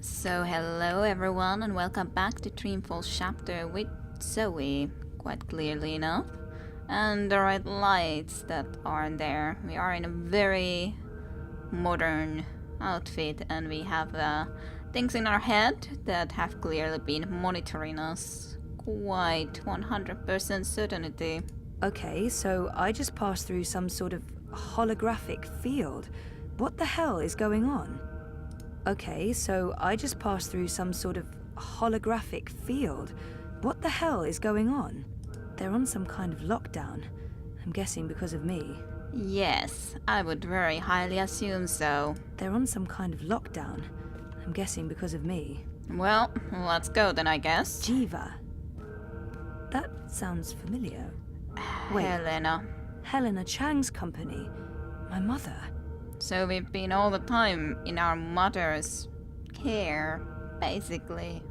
So hello everyone and welcome back to Dreamfall chapter with Zoe, quite clearly enough. And the right lights that are there. We are in a very modern outfit and we have things in our head that have clearly been monitoring us quite 100% certainty. Okay, so I just passed through some sort of holographic field. What the hell is going on? Okay, so I just passed through some sort of holographic field. What the hell is going on? They're on some kind of lockdown. I'm guessing because of me. Yes, I would very highly assume so. They're on some kind of lockdown. I'm guessing because of me. Well, let's go then I guess. JIVA. That sounds familiar. Wait. Helena Chang's company. My mother. So we've been all the time in our mother's care, basically.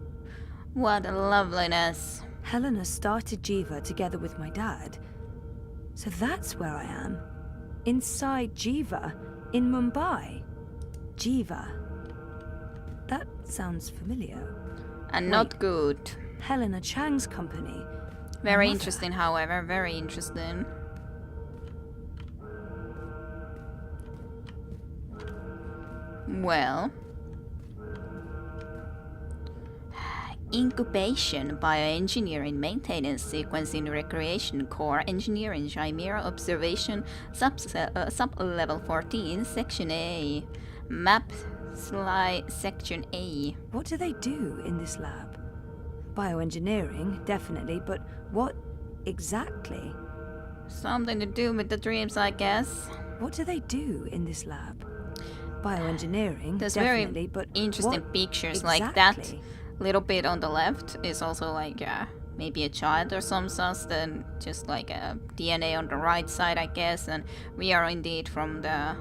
What a loveliness. Helena started JIVA together with my dad. So that's where I am. Inside JIVA, in Mumbai. JIVA. That sounds familiar. And not good. Helena Chang's company. Very interesting, however, very interesting. Well, incubation, bioengineering, maintenance, sequencing, recreation, core engineering, chimera observation, sub-level 14, section A, map slide section A. What do they do in this lab? Bioengineering, definitely, but what exactly? Something to do with the dreams, I guess. What do they do in this lab? Bioengineering, There's definitely, very but interesting what pictures exactly? like that. Little bit on the left is also like maybe a child or some such, then just like a DNA on the right side, I guess. And we are indeed from the...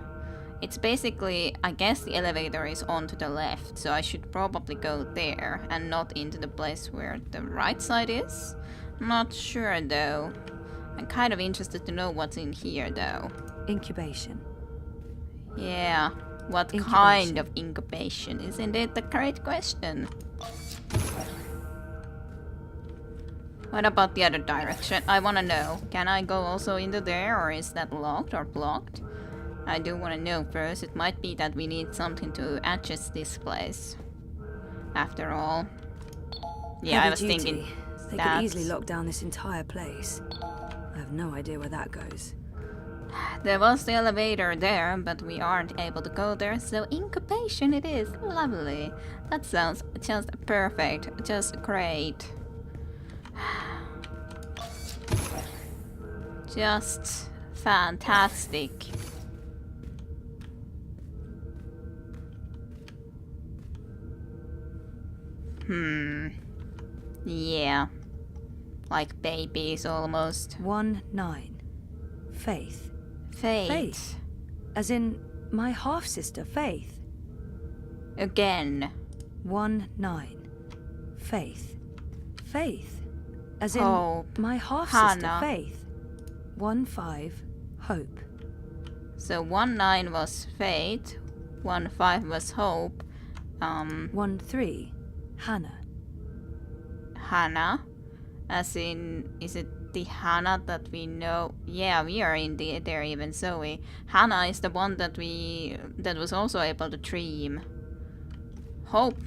It's basically, I guess the elevator is on to the left, so I should probably go there and not into the place where the right side is. I'm not sure though. I'm kind of interested to know what's in here though. Incubation. Yeah. What Incubation. kind of incubation? Isn't it a great question? What about the other direction? I wanna know. Can I go also into there, or is that locked or blocked? I do wanna know first. It might be that we need something to adjust this place. After all. Yeah, Heavy I was duty. thinking They could easily lock down this entire place. I have no idea where that goes. There was the elevator there, but we aren't able to go there, so incubation it is. Lovely. That sounds just perfect. Just great. Just fantastic. Yeah. Like babies almost. 1-9. Faith. Faith. Faith. As in my half-sister, Faith. Again. 1-9. Faith. Faith. As in Hope. my half-sister, Hannah. Faith. 1-5. Hope. So 1-9 was Faith. 1-5 was Hope. 1-3. Hannah. Hannah. As in, is it the Hannah that we know? Yeah, we are in there even Zoe. Hannah is the one that was also able to dream. Hope,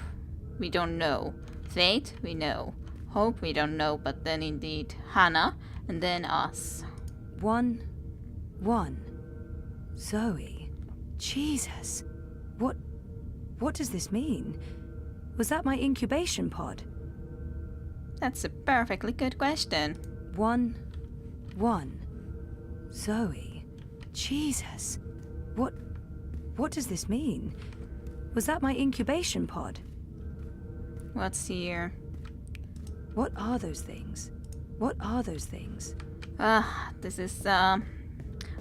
we don't know. Faith, we know. Hope, we don't know. But then indeed Hannah, and then us. 1-1. Zoe. Jesus. What does this mean? Was that my incubation pod? That's a perfectly good question. 1-1. Zoe. Jesus. What does this mean? Was that my incubation pod? What's here? What are those things? What are those things? This is,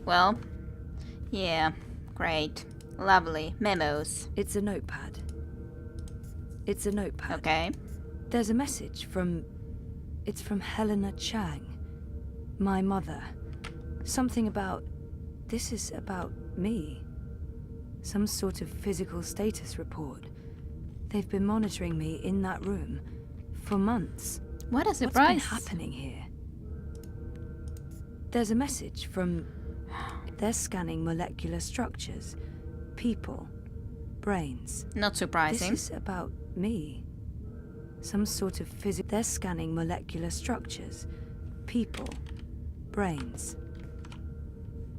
well, yeah, great. Lovely. Memos. It's a notepad. It's a notepad. Okay. There's a message from... It's from Helena Chang, my mother. Something about... This is about me. Some sort of physical status report. They've been monitoring me in that room for months. What a surprise. What's been happening here? There's a message from... They're scanning molecular structures, people, brains. Not surprising. This is about me. Some sort of They're scanning molecular structures, people, brains.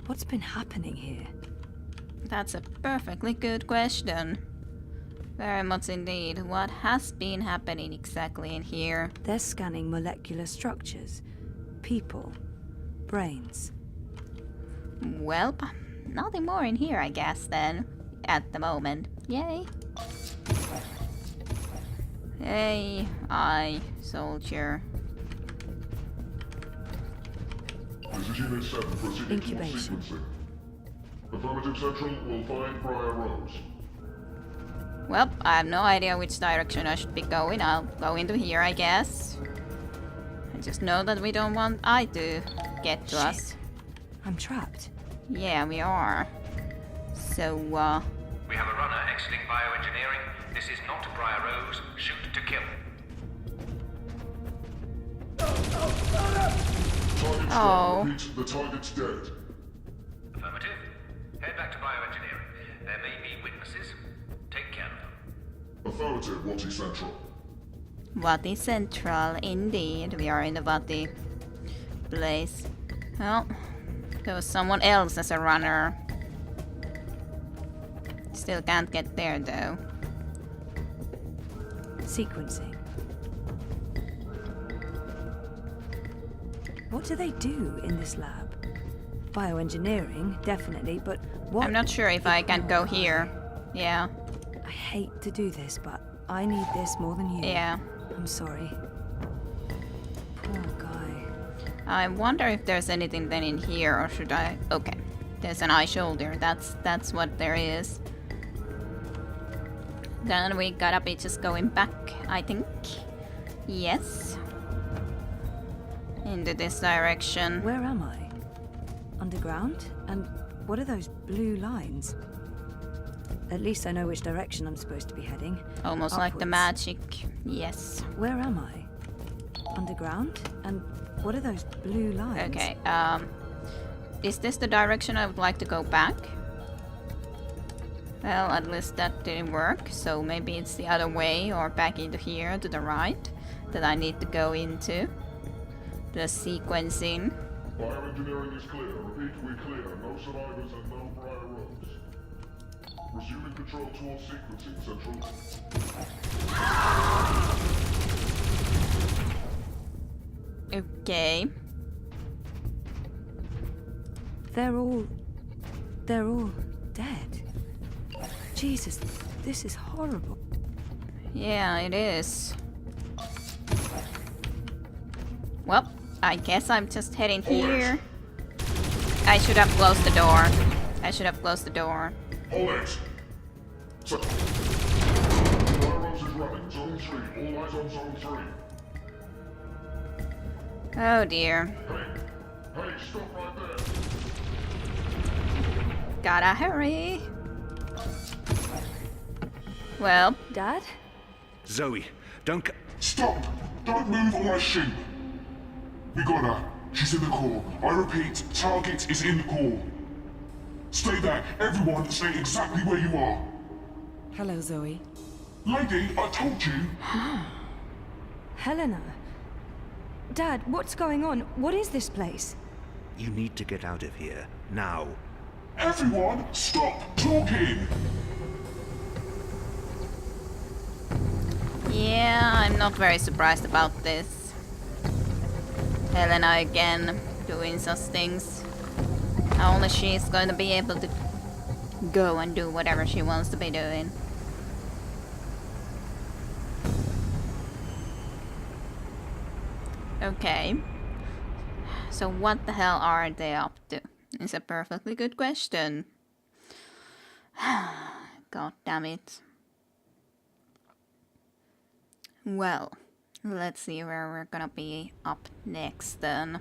What's been happening here? That's a perfectly good question. Very much indeed. What has been happening exactly in here? They're scanning molecular structures, people, brains. Well, nothing more in here, I guess, then. At the moment. Yay. Hey, soldier. This is Unit 7 proceeding towards Incubation. sequencing. Affirmative Central will find Briar Rose. Well, I have no idea which direction I should be going. I'll go into here, I guess. I just know that we don't want I to get to us. I'm trapped. Yeah, we are. So, We have a runner exiting bioengineering. This is not Briar Rose. Shoot to kill. Target's Oh. dead. Repeat, the target's dead. Affirmative. Head back to bioengineering. There may be witnesses. Take care of them. Affirmative, Watty Central. Vati Central, indeed. We are in the Vati place. Well, there was someone else as a runner. Still can't get there though. Sequencing. What do they do in this lab? Bioengineering, definitely, but what? I'm not sure if I can go here. Yeah, I hate to do this, but I need this more than you. yeah. I'm sorry. Poor guy. I wonder if there's anything then in here, or should I? Okay, there's an eye shoulder. That's what there is. Then we gotta be just going back, I think. Yes. Into this direction. Where am I? Underground? And what are those blue lines? At least I know which direction I'm supposed to be heading. Almost like the Upwards. magic. Yes. Where am I? Underground? And what are those blue lines? Okay, is this the direction I would like to go back? Well, at least that didn't work, so maybe it's the other way or back into here to the right that I need to go into. The sequencing. Bioengineering is clear. Repeat, we're clear. No survivors and no Briar Rose. Resuming control towards sequencing, Central. Okay. They're all dead. Jesus, this is horrible. Yeah, it is. Well, I guess I'm just heading here. I should have closed the door. I should have closed the door. Hold it! So, Briar Rose is running. Zone 3. All eyes on Zone 3. Oh dear. Hey, stop right there. Gotta hurry. Well, Dad? Zoe, don't Stop! Don't move or I shoot! We got her. She's in the core. I repeat, target is in the core. Stay there. Everyone, stay exactly where you are. Hello, Zoe. Lady, I told you. Helena? Dad, what's going on? What is this place? You need to get out of here, now. Everyone, stop talking! yeah, I'm not very surprised about this. Helena again doing such things. Only she's going to be able to go and do whatever she wants to be doing. Okay. So what the hell are they up to? It's a perfectly good question. God damn it. Well, let's see where we're gonna be up next then.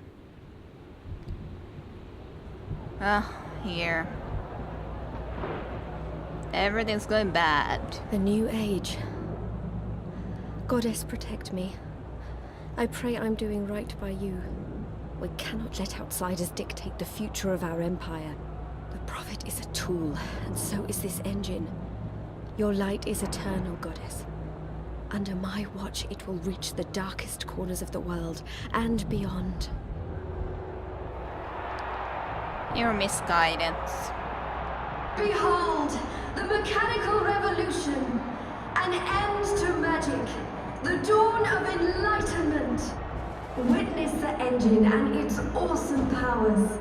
Here. Everything's going bad. The new age. Goddess, protect me. I pray I'm doing right by you. We cannot let outsiders dictate the future of our empire. The Prophet is a tool, and so is this engine. Your light is eternal, Goddess. Under my watch, it will reach the darkest corners of the world and beyond. Your misguidance. Behold, the mechanical revolution! An end to magic! The dawn of enlightenment! Witness the engine and its awesome powers.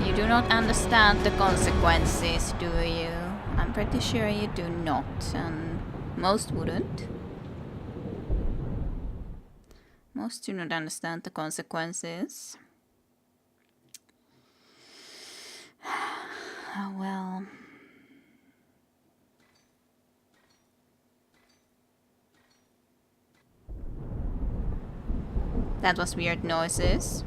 You do not understand the consequences, do you? I'm pretty sure you do not, and most wouldn't. Most do not understand the consequences. Oh well. That was weird noises.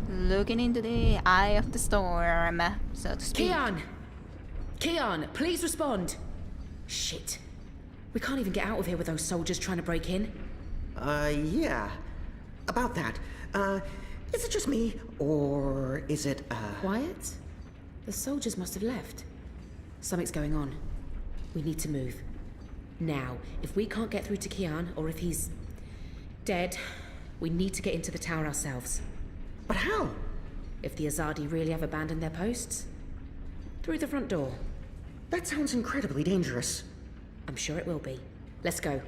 Looking into the eye of the storm, so to speak. Keon, please respond. Shit. We can't even get out of here with those soldiers trying to break in. Yeah. About that. Is it just me, or is it, Quiet? The soldiers must have left. Something's going on. We need to move. Now, if we can't get through to Keon, or if he's dead, we need to get into the tower ourselves. But how? If the Azadi really have abandoned their posts? Through the front door. That sounds incredibly dangerous. I'm sure it will be. Let's go.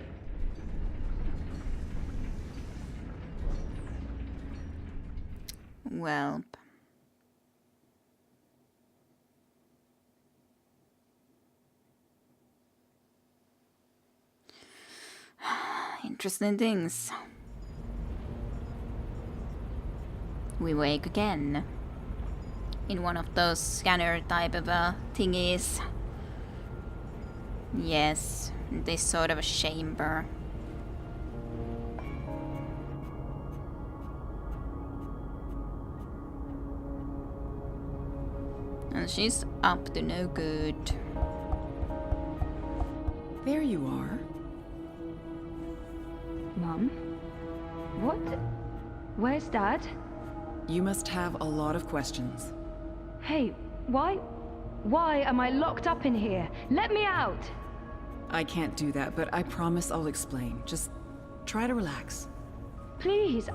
Well. Interesting things. We wake again. In one of those scanner type of thingies. Yes, this sort of a chamber. And she's up to no good. There you are. Mum? What? Where's Dad? You must have a lot of questions. Hey, why am I locked up in here? Let me out! I can't do that, but I promise I'll explain. Just try to relax. Please,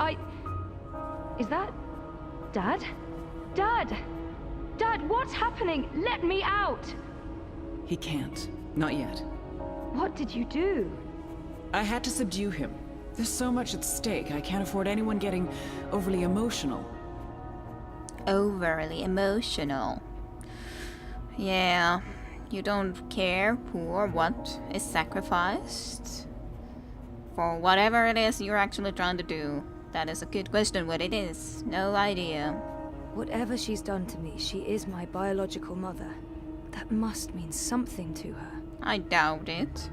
Is that... Dad? Dad! Dad, what's happening? Let me out! He can't. Not yet. What did you do? I had to subdue him. There's so much at stake, I can't afford anyone getting overly emotional. Overly emotional. Yeah, you don't care who or what is sacrificed for whatever it is you're actually trying to do. That is a good question. What it is, no idea. Whatever she's done to me, she is my biological mother. That must mean something to her. I doubt it.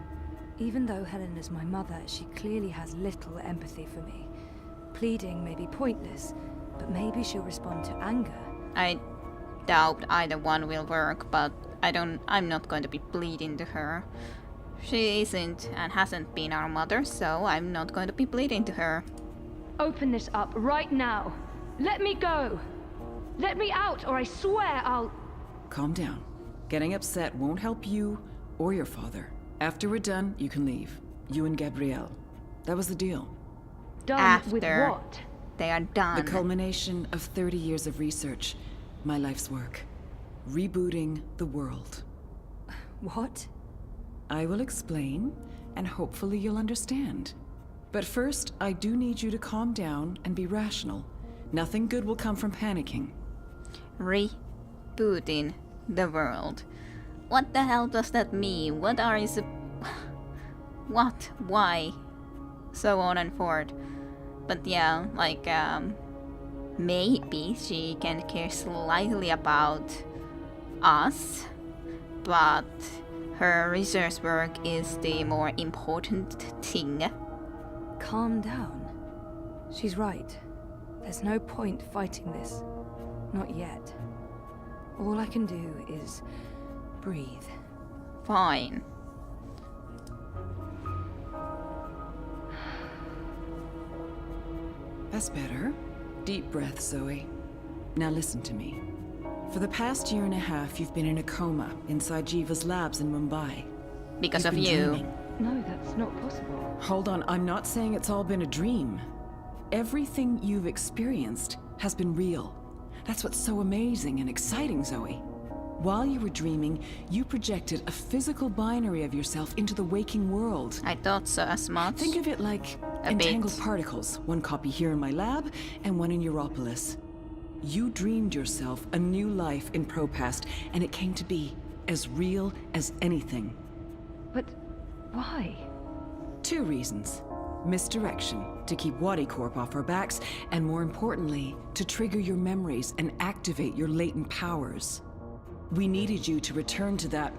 Even though Helen is my mother, she clearly has little empathy for me. Pleading may be pointless, but maybe she'll respond to anger. I doubt either one will work, but I'm not going to be bleeding to her. She isn't and hasn't been our mother, so I'm not going to be bleeding to her. Open this up right now. Let me go. Let me out, or I swear I'll... Calm down. Getting upset won't help you or your father. After we're done, you can leave. You and Gabrielle. That was the deal. Done with After what? they are done. The culmination of 30 years of research. My life's work. Rebooting the world. What? I will explain, and hopefully you'll understand. But first, I do need you to calm down and be rational. Nothing good will come from panicking. Rebooting the world. What the hell does that mean? What are you What? Why? So on and forth. But yeah, like, maybe she can care slightly about us, but her research work is the more important thing. Calm down. She's right. There's no point fighting this. Not yet. All I can do is breathe. Fine. That's better. Deep breath, Zoe. Now listen to me. For the past year and a half, you've been in a coma inside JIVA's labs in Mumbai. Because You've of been you. dreaming. No, that's not possible. Hold on, I'm not saying it's all been a dream. Everything you've experienced has been real. That's what's so amazing and exciting, Zoe. While you were dreaming, you projected a physical binary of yourself into the waking world. I thought so as much. Think of it like A entangled bit. particles. One copy here in my lab, and one in Europolis. You dreamed yourself a new life in Propast, and it came to be as real as anything. But why? 2 reasons. Misdirection, to keep Wadi Corp off our backs, and more importantly, to trigger your memories and activate your latent powers. We needed you to return to that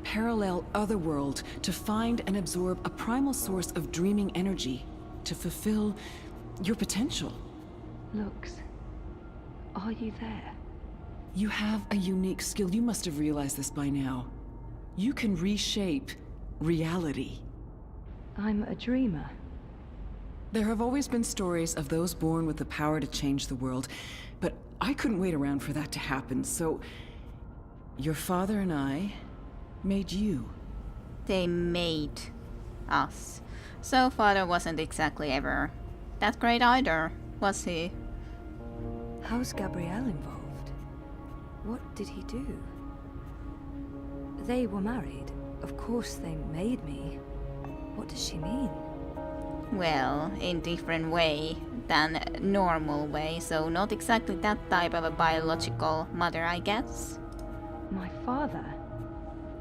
parallel otherworld, to find and absorb a primal source of dreaming energy, to fulfill your potential. Lux, are you there? You have a unique skill. You must have realized this by now. You can reshape reality. I'm a dreamer. There have always been stories of those born with the power to change the world, but I couldn't wait around for that to happen, so your father and I made you. They made us. So father wasn't exactly ever that great either, was he? How's Gabrielle involved? What did he do? They were married. Of course they made me. What does she mean? Well, in different way than normal way, so not exactly that type of a biological mother, I guess. My father?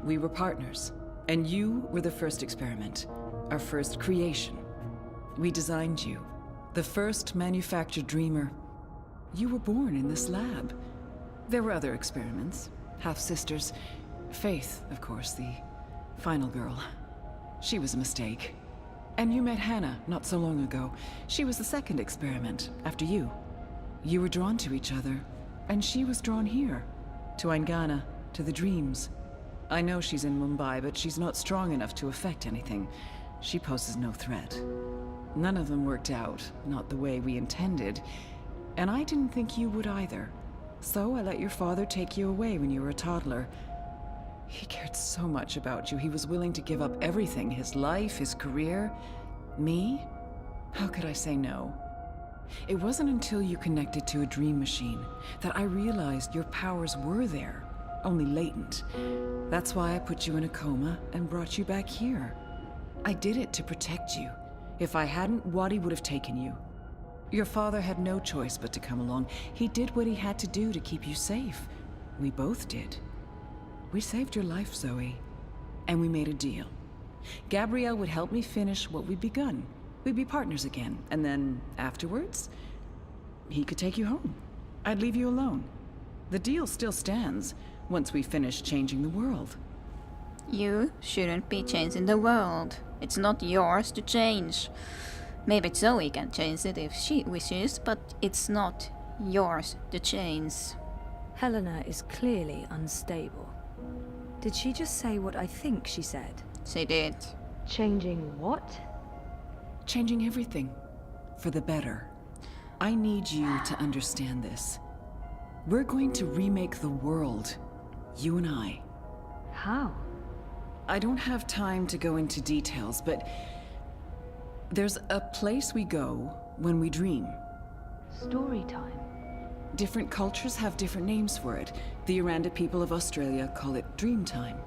We were partners, and you were the first experiment, our first creation. We designed you, the first manufactured dreamer. You were born in this lab. There were other experiments, half-sisters. Faith, of course, the final girl. She was a mistake. And you met Hannah not so long ago. She was the second experiment, after you. You were drawn to each other, and she was drawn here, to Aingana, to the dreams. I know she's in Mumbai, but she's not strong enough to affect anything. She poses no threat. None of them worked out, not the way we intended, and I didn't think you would either. So I let your father take you away when you were a toddler. He cared so much about you, he was willing to give up everything, his life, his career. Me? How could I say no? It wasn't until you connected to a dream machine that I realized your powers were there, only latent. That's why I put you in a coma and brought you back here. I did it to protect you. If I hadn't, Wadi would have taken you. Your father had no choice but to come along. He did what he had to do to keep you safe. We both did. We saved your life, Zoe. And we made a deal. Gabrielle would help me finish what we'd begun. We'd be partners again. And then, afterwards, he could take you home. I'd leave you alone. The deal still stands, once we finish changing the world. You shouldn't be changing the world. It's not yours to change. Maybe Zoe can change it if she wishes, but it's not yours to change. Helena is clearly unstable. Did she just say what I think she said? She did. Changing what? Changing everything. For the better. I need you to understand this. We're going to remake the world. You and I. How? I don't have time to go into details, but there's a place we go when we dream. Story time. Different cultures have different names for it. The Aranda people of Australia call it dream time.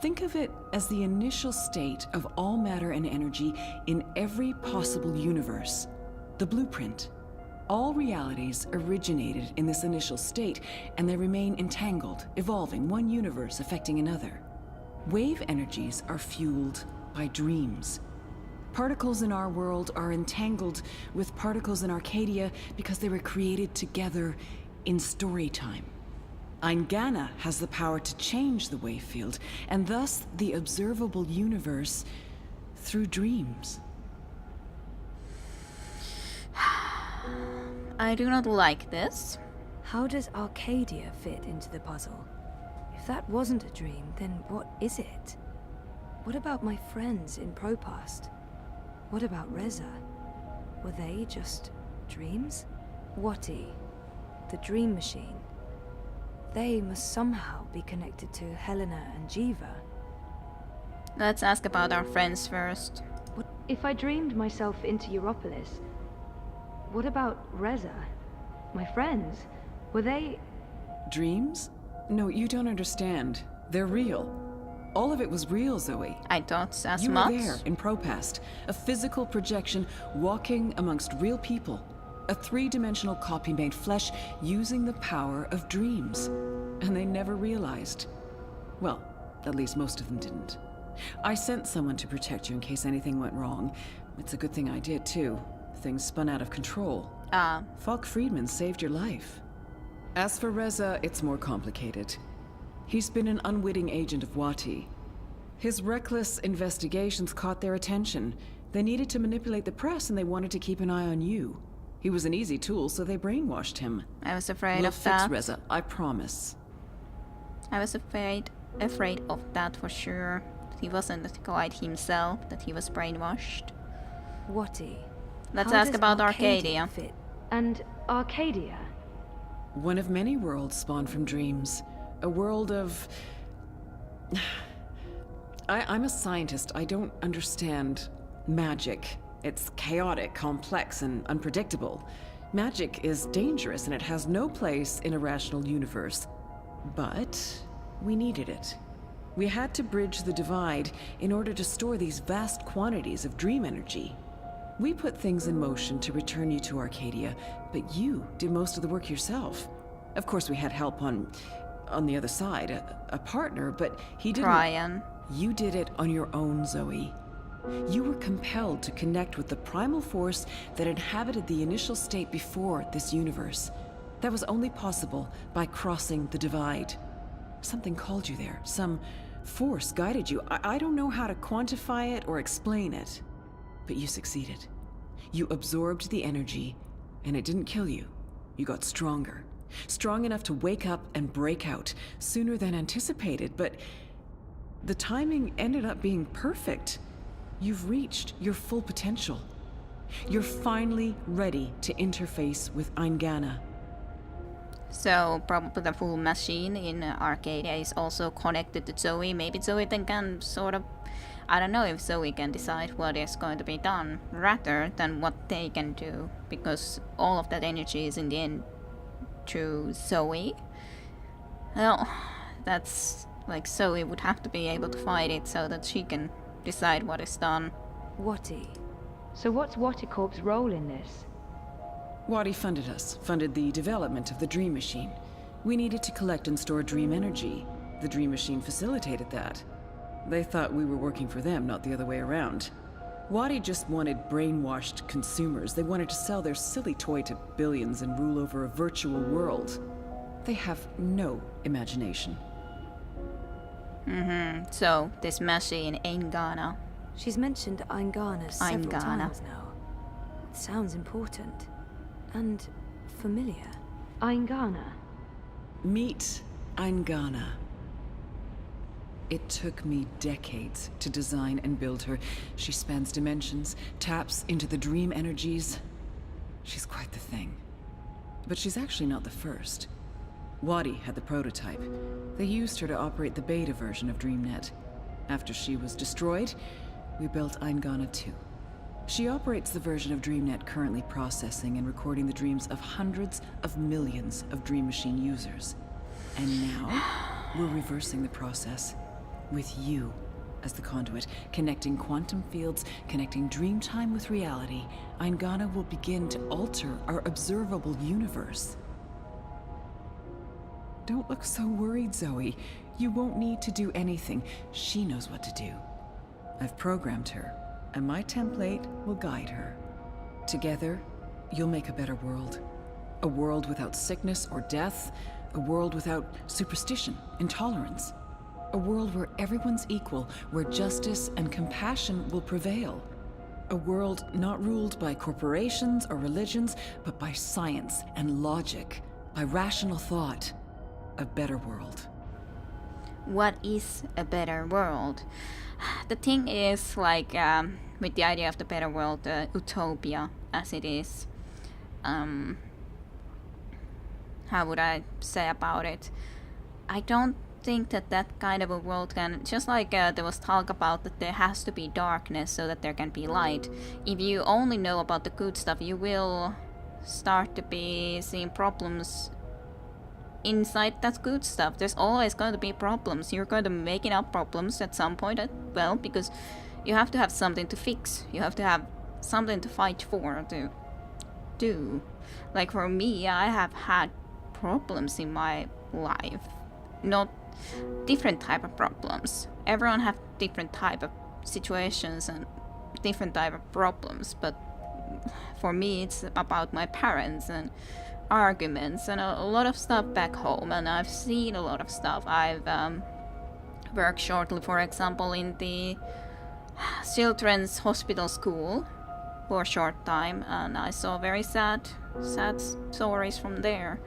Think of it as the initial state of all matter and energy in every possible universe. The blueprint. All realities originated in this initial state, and they remain entangled, evolving, one universe affecting another. Wave energies are fueled by dreams. Particles in our world are entangled with particles in Arcadia because they were created together in story time. Eingana has the power to change the wave field, and thus the observable universe through dreams. I do not like this. How does Arcadia fit into the puzzle? If that wasn't a dream, then what is it? What about my friends in Propast? What about Reza? Were they just dreams? Wati, the dream machine. They must somehow be connected to Helena and JIVA. Let's ask about our friends first. What if I dreamed myself into Europolis? What about Reza? My friends? Were they... Dreams? No, you don't understand. They're real. All of it was real, Zoe. I thought as You much. were there in Propast, a physical projection walking amongst real people. A three-dimensional copy made flesh using the power of dreams. And they never realized. Well, at least most of them didn't. I sent someone to protect you in case anything went wrong. It's a good thing I did, too. Things spun out of control. Falk Friedman saved your life. As for Reza, it's more complicated. He's been an unwitting agent of Wati. His reckless investigations caught their attention. They needed to manipulate the press and they wanted to keep an eye on you. He was an easy tool, so they brainwashed him. I was afraid We'll of fix that. Reza, I promise. I was afraid of that for sure. That he wasn't quite himself, that he was brainwashed. Wati. Let's How ask does about Arcadia. fit? And Arcadia? One of many worlds spawned from dreams. A world of... I'm a scientist. I don't understand magic. It's chaotic, complex, and unpredictable. Magic is dangerous, and it has no place in a rational universe. But we needed it. We had to bridge the divide in order to store these vast quantities of dream energy. We put things in motion to return you to Arcadia, but you did most of the work yourself. Of course, we had help on the other side, a partner, but he didn't... Brian. You did it on your own, Zoe. You were compelled to connect with the primal force that inhabited the initial state before this universe. That was only possible by crossing the divide. Something called you there. Some force guided you. I don't know how to quantify it or explain it. But you succeeded. You absorbed the energy, and it didn't kill you. You got stronger. Strong enough to wake up and break out sooner than anticipated, but the timing ended up being perfect. You've reached your full potential. You're finally ready to interface with Eingana. So probably the full machine in Arcadia is also connected to Zoe. Maybe Zoe then can sort of... I don't know if Zoe can decide what is going to be done rather than what they can do, because all of that energy is in the end to Zoe. Well, that's like Zoe would have to be able to fight it so that she can decide what is done. Wati. So what's Wati Corp's role in this? Wati funded us, funded the development of the Dream Machine. We needed to collect and store dream energy. The Dream Machine facilitated that. They thought we were working for them, not the other way around. Wati just wanted brainwashed consumers. They wanted to sell their silly toy to billions and rule over a virtual world. They have no imagination. So this machine, Eingana. She's mentioned Eingana several times now. It sounds important. And familiar. Eingana. Meet Eingana. It took me decades to design and build her. She spans dimensions, taps into the dream energies. She's quite the thing. But she's actually not the first. Wati had the prototype. They used her to operate the beta version of DreamNet. After she was destroyed, we built Eingana 2. She operates the version of DreamNet currently processing and recording the dreams of hundreds of millions of Dream Machine users. And now, we're reversing the process. With you as the conduit, connecting quantum fields, connecting dream time with reality, Eingana will begin to alter our observable universe. Don't look so worried, Zoe. You won't need to do anything. She knows what to do. I've programmed her, and my template will guide her. Together, you'll make a better world. A world without sickness or death. A world without superstition, intolerance. A world where everyone's equal, where justice and compassion will prevail. A world not ruled by corporations or religions, but by science and logic, by rational thought. A better world. What is a better world? The thing is, like, with the idea of the better world, the utopia as it is, how would I say about it? I don't think that that kind of a world can, just like there was talk about that there has to be darkness so that there can be light. If you only know about the good stuff, you will start to be seeing problems inside that good stuff. There's always going to be problems. You're going to be making up problems at some point, well, because you have to have something to fix. You have to have something to fight for, to do. Like for me, I have had problems in my life. Not different type of problems. Everyone have different type of situations and different type of problems, but for me it's about my parents and arguments and a lot of stuff back home, and I've seen a lot of stuff. I've worked shortly, for example, in the children's hospital school for a short time, and I saw very sad stories from there.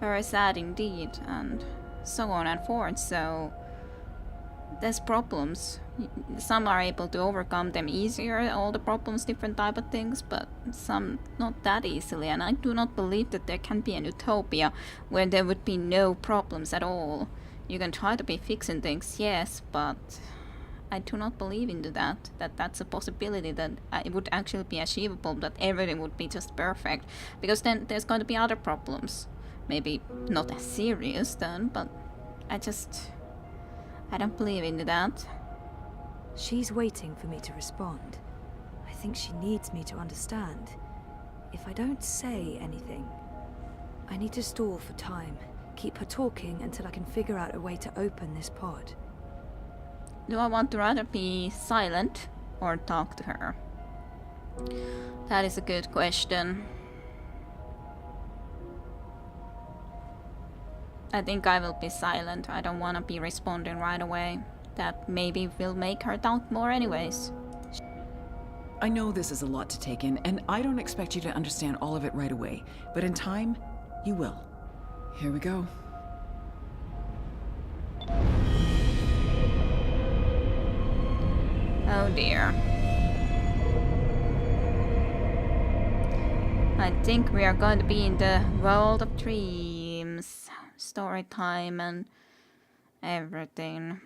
Very sad indeed, and so on and forth. So there's problems. Some are able to overcome them easier, all the problems, different type of things, but some not that easily. And I do not believe that there can be an utopia where there would be no problems at all. You can try to be fixing things, yes, but I do not believe into that that's a possibility, that it would actually be achievable, that everything would be just perfect, because then there's going to be other problems. Maybe not as serious then, but I don't believe into that. She's waiting for me to respond. I think she needs me to understand. If I don't say anything, I need to stall for time. Keep her talking until I can figure out a way to open this pod. Do I want to rather be silent or talk to her? That is a good question. I think I will be silent. I don't want to be responding right away. That maybe will make her talk more anyways. I know this is a lot to take in, and I don't expect you to understand all of it right away. But in time, you will. Here we go. Oh dear. I think we are going to be in the world of dreams. Story time and everything.